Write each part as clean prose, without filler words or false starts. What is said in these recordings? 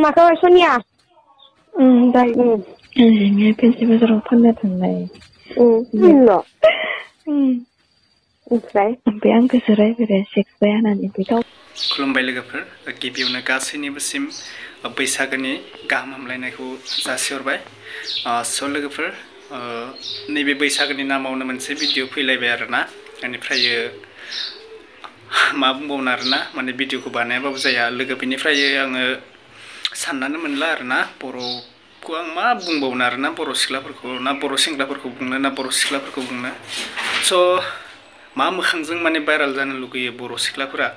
माखौ सोनिया दायो जोंनि फेन्सि बाजाराव फाननो थांनाय ओमफ्राय आंखौ जिरायबोरे सेक्सबाय होननानै बेखौ खुलुमबाय लोगोफोर गिबियावनो गासैनिबोसिम बैसागोनि गाहाम हामलायनायखौ जासिहरबाय स' लोगोफोर नैबे बैसागोनि नामावनो मोनसे भिडिअ फैलायबाय आरोना बेनिफ्राय मा बुंबावनो आरोना माने भिडिअखौ बानायाबाबो जाया लोगो बेनिफ्राय आङो साननानै मोनला आरोना बर'खौ आं मा बुंबावनो आरोना बर' सिख्लाफोरखौ ना बर' सेंग्राफोरखौ बुंनो ना बर' सिख्लाफोरखौ बुंनो स' मा मोखांजों माने भाइराल जानो लुगैयो बर' सिख्लाफोरा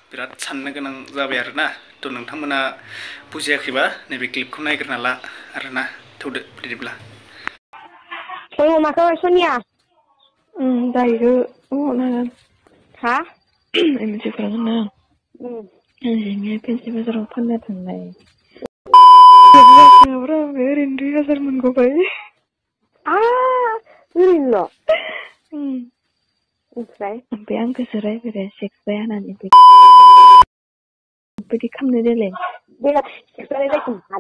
बिराद साननो गोनां जाबाय आरोना थ' नोंथांमोना बुजियाखैबा नैबे क्लिपखौ नायग्रोना ला आरोना थौदो बिदिब्ला माखौ सोनिया दायो बुंहरनांगोन हा मोनसे खोनागोन जोंनि फेन्सि बाजाराव फाननो थांनाय ओरैनो 2000 मोनग'बाय ओरैनोल' ओमफ्राय आंखौ जिरायबोरे सेक्सबाय होननानै बिदि खालामनो देलाय बेला सेक्सबाय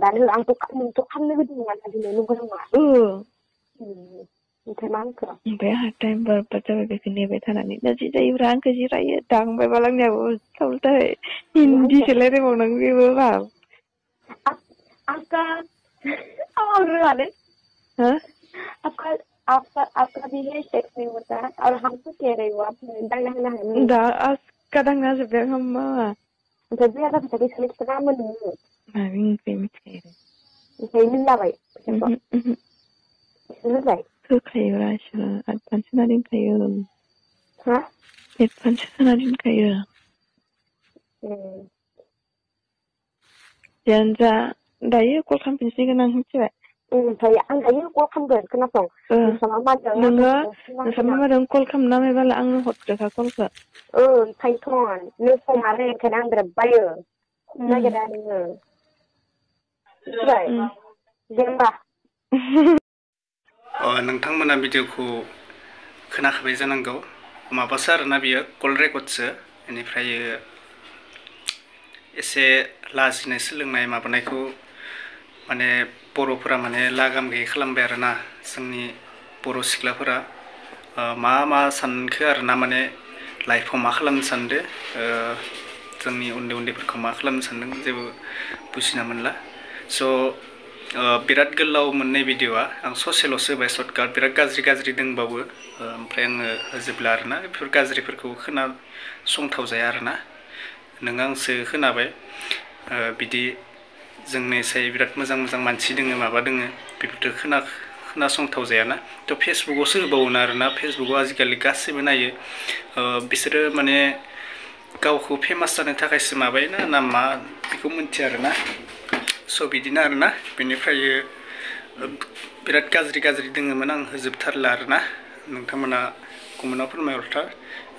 दानो आंथ' नोंथ' खालामनो होदों नङा दिनै नंगौ नङा ओमफ्राय मा होनखो ओमफ्राय आंहा टाइम बारबाय जाबाय बेखौ नेबाय थानानै जि जायोब्रा आंखौ जिरायो दांबाय बालांनियाबो सावलथाय हिन्दीसो रायलायबावनांगौ बेबो बाब आपका भी है सेक्स नहीं होता और हमको कह रहे हो आप दांना दा आसका दांना जोब्बाय आं मा ओमफ्राय बे आदा फैसाखौ सोलिखौ मा मोनो माबिनिफ्राय मिथिखायो ओमफ्राय लोंलाबाय फैसाखौ लोंलाय होखायोब्रा इसोरो एडभान्स होना दोनखायो हा एडभान्स होना दोनखायो जियानो जा दायो कल खालामफिनसिगोन आं मिथिबाय ओमफ्राय आं दायो कल खालामगोन खोनासं नोंसा मा मादों कल खालामना होबालाय आंनो हरग्रोखा कलखौ ओंखायनोथ' नों सङालै ओंखायनो आं बिराद बायो हमनो नागिरा नोङो मिथिबाय दे होमबा नोंथांमोना भिडिअखौ खोनाखाबाय जानांगौ माबासो आरोना बियो कल रेकर्डसो बेनिफ्राय एसे लाजिनो सोलोंनाय माबानायखौ माने बर'फोरा माने लागाम गैयै खालामबाय आरोना जोंनि बर' सिख्लाफोरा मा सानखो आरोना माने लाइफआव मा खालामनो सानदो जोंनि उन्दैफोरखौ मा खालामनो सानदों जेबो बुजिना मोनला स' बिराद गोलाव मोननाय भिडिअआ आं ससेल'सो होबाय सर्टकाट बिराद गाज्रि दंबावो ओमफ्राय आङो होजोबला आरोना बेफोर गाज्रिफोरखौ खोनासंथाव जाया आरोना नों आंसो खोनाबाय बिदि जोंनिसाय बिराद मोजां मानसि दोङो माबा दोङो बेफोरखौ खोनासंथाव जायाना थ' फेसबुकआवसो होबावोना आरोना फेसबुकआव आजिखालि गासैबो नायो बिसोरो माने गावखौ फेमास जानो थाखायसो माबायोना ना मा बेखौ मिन्थिया आरोना स' बिदिनो आरोना बेनिफ्राय बिराद गाज्रि दोङोमोन आं होजोबथारला आरोना नोंथांमोना कमेन्टआव फोरमायहरथार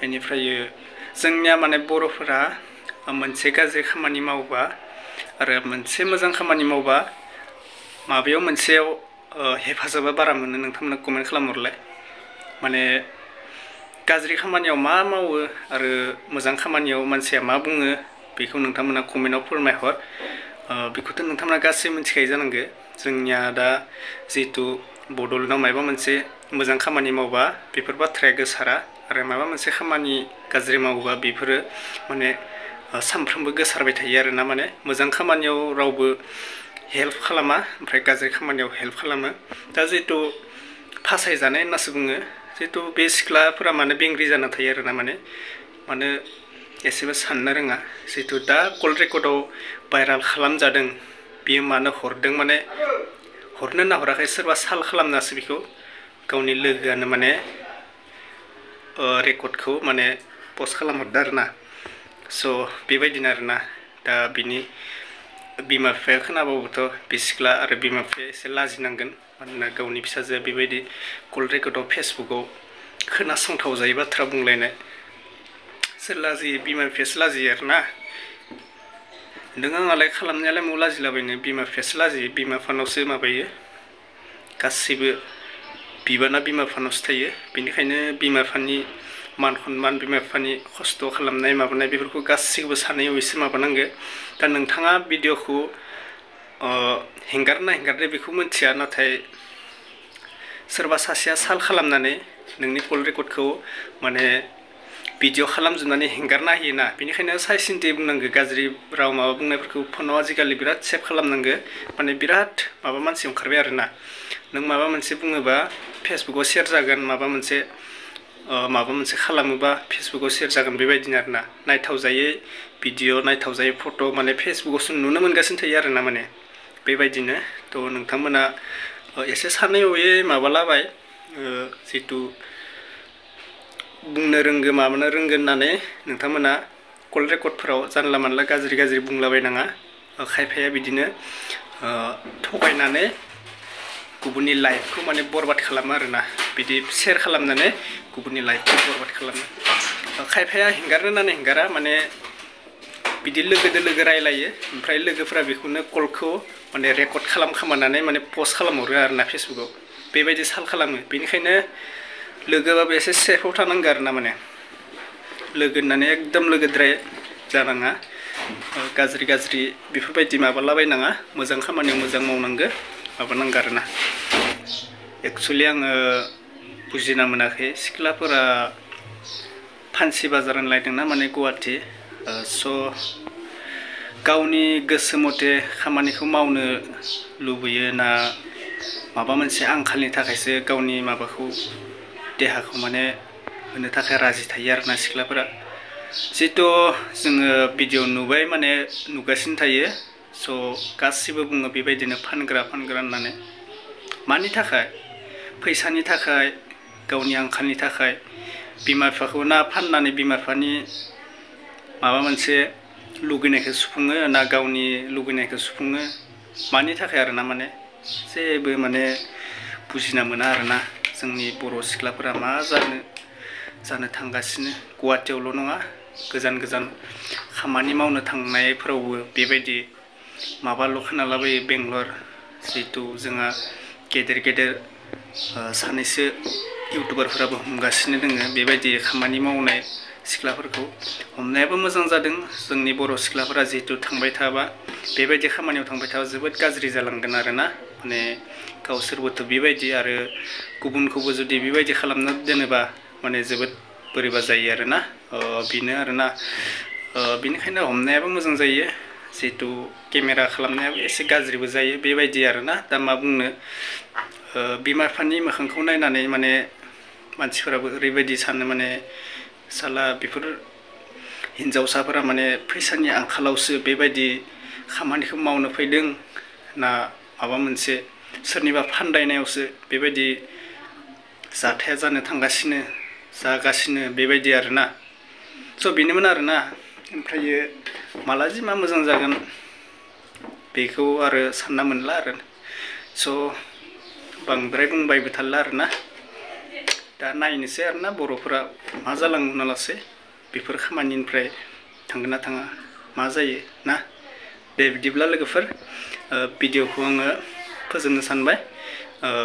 बेनिफ्राय जोंनिया माने बर'फोरा मोनसे गाज्रि खामानि मावोबा आरो मोनसे मोजां खामानि मावोबा माबायाव मोनसेयाव हेफाजाबा बारा मोनो नोंथांमोना कमेन्ट खालामहरलाय माने गाज्रि खामानियाव मा मावो आरो मोजां खामानियाव मानसिया मा बुङो बेखौ नोंथांमोना कमेन्टआव फोरमायहर बेखौथ' नोंथांमोना गासै मिथिखायो जानांगौ जोंनिया दा जिहेतु बड'लेण्डआव माबा मोनसे मोजां खामानि मावबा बेफोर बाथ्राया गोसारा आरो माबा मोनसे खामानि गाज्रि मावोबा बेफोरो माने सानफ्रोमबो गोसारबाय थायो आरोना माने मोजां खामानियाव रावबो हेल्प खालामा ओमफ्राय गाज्रि खामानियाव हेल्प खालामो दा जिहेतु फासायजानाय होननासो बुङो जिहेतु बे सिख्लाफोरा माने बेंग्रि जाना थायो आरोना माने एसेबो साननो रोङा जिहेतु दा कल रेकर्डआव भाइराल खालामजादों बियो मानो हरदों माने हरनो ना हराखै सोरबा साल खालामनासो बेखौ गावनि लोगोआनो माने रेकर्डखौ माने पस्ट खालामहरदों आरोना स' बेबायदिनो आरोना दा बिनि बिमा बिफाया खोनाबाबोथ' बे सिख्ला आरो बिमा बिफाया एसे लाजिनांगोन मानोना गावनि फिसाजोआ बेबायदि कल रेकर्डआव फेसबुकआव खोनासंथाव जायै बाथ्रा बुंलायनाय सोर लाजियो बिमा बिफायासो लाजियो आरोना नों आंहालाय खालामनायालाय मौ लाजिलाबायनो बिमा बिफायासो लाजियो बिमा बिफानावसो माबायो गासैबो बिबाना बिमा बिफानावसो थायो बेनिखायनो बिमा बिफानि मान सनमान बिमा बिफानि खस्थ' खालामनाय माबानाय बेफोरखौ गासैखौबो सानैयाव एसे माबानांगो दा नोंथाङा भिडिअखौ हेंगारना हेंगारदो बेखौ मिथिया नाथाय सोरबा सासेया साल खालामनानै नोंनि कल रेकर्डखौ माने भिडिअ खालामजोबनानै हेंगारना होयोना बेनिखायनो साइ सिन्थि बुंनांगो गाज्रि राव माबा बुंनायफोरखौ फनाव आजिखालि बिराद सेभ खालामनांगो माने बिराद माबा मानसि ओंखारबाय आरोना नों माबा मोनसे बुङोबा फेसबुकाव शेयार जागोन माबा मोनसे खालामोबा फेसबुकाव शेयार जागोन बेबायदिनो आरोना नायथावजायै भिडिअ नायथावजायै फट' माने फेसबुकावसो नुनो मोनगासिनो थायो आरोना माने बेबायदिनो थ' नोंथांमोना एसे सानै हयै माबालाबाय जितु बुंनो रोंगो माबानो रोंगोन होननानै नोंथांमोना कल रेकर्डफोराव जानला मानला गाज्रि बुंलाबायनाङा खायफाया बिदिनो थगायनानै गुबुननि लाइफखौ माने बरबाद खालामो आरोना बिदि शेयार खालामनानै गुबुननि लाइफखौ बरबाद खालामो खायफाया हेंगारनो होननानै हेंगारा माने बिदि लोगोदो लोगो रायलायो ओमफ्राय लोगोफोरा बेखौनो कलखौ माने रेकर्ड खालामनानै माने पस्ट खालामहरो आरोना फेसबुकाव बेबायदि साल खालामो बेनिखायनो लोगोबाबो एसे सेफआव थानांगौ आरोना माने लोगो होननानै एकदम लोगोद्राय जानाङा गाज्रि बेफोरबायदि माबालाबायनाङा मोजां खामानियाव मोजां मावनांगो माबानांगौ आरोना एक्सुवेलि आङो बुजिना मोनाखै सिख्लाफोरा फान्सि बाजार होनलायदोंना माने गुवाहाटि स' गावनि गोसो मथे खामानिखौ मावनो लुबैयो ना माबा मोनसे आंखालनि थाखायसो गावनि माबाखौ देहाखौ माने होनो थाखाय राजि थायो आरोना सिख्लाफोरा जितु जोङो भिडिअ नुबाय माने नुगासिनो थायो स' गासिबो बुङो बेबायदिनो फानग्रा होननानै मानि थाखाय फैसानि थाखाय गावनि आंखालनि थाखाय बिमा बिफाखौ ना फाननानै बिमा बिफानि माबा मोनसे लुगैनायखौ सुफुङो ना गावनि लुगैनायखौ सुफुङो मानि थाखाय आरोना माने जेबो माने बुजिना मोना आरोना जोंनि बर' सिख्लाफोरा मा जानो थांगासिनो गुवाहाटियावल' नङा गोजान खामानि मावनो थांनायफोरावबो बेबायदि माबाल' खोनालाबायो बेंगलर जिहेतु जोंहा गेदेर सानैसो इउटुबारफोराबो हमगासिनो दोङो बेबायदि खामानि मावनाय सिख्लाफोरखौ हमनायाबो मोजां जादों जोंनि बर' सिख्लाफोरा जिहेतु थांबाय थाबा बेबायदि खामानियाव थांबाय थाबा जोबोद गाज्रि जालांगोन आरोना माने गावसोरबोथ' बेबायदि आरो गुबुनखौबो जुदि बेबायदि खालामना दोनोबा माने जोबोद बोरैबा जायो आरोना बेनो आरोना बेनिखायनो हमनायाबो मोजां जायो जिहेतु केमेरा खालामनायाबो एसे गाज्रिबो जायो बेबायदि आरोना दा मा बुंनो बिमा बिफानि मोखांखौ नायनानै माने मानसिफोराबो ओरैबायदि सानो माने साला बेफोर हिन्जावसाफोरा माने फैसानि आंखालावसो बेबायदि खामानिखौ मावनो फैदों ना माबा मोनसे सोरनिबा फान्दायनायावसो बेबायदि जाथाया जागासिनो बेबायदि आरोना स' बेनोमोन आरोना ओमफ्रायो मालाजि मा मोजां जागोन बेखौ आरो सानना मोनला आरो स' बांद्राय बुंबायबो थाला आरोना दा नायनोसै आरोना बर'फोरा मा जालाङो उनालासे बेफोर खामानिनिफ्राय थांगोन ना थाङा मा जायो ना दे बिदिब्ला लोगोफोर भिडिअखौ आङो फोजोबनो सानबाय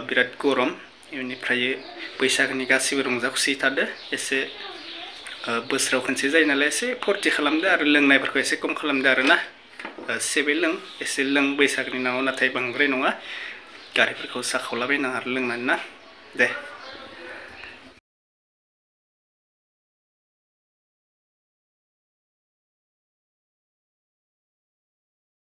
बिराद गरम बेनिफ्राय बैसागोनि गासिबो रंजा खुसि थादो एसे बोसोराव खनसे जायो नालाय एसे फुरथि खालामदो आरो लोंनायफोरखौ एसे खम खालामदो आरोना सेबे एसे लों बैसागोनि नामाव नाथाय बांद्राय नङा गारिफोरखौ साखावलाबायनाङा आरो लोंनानै ना दे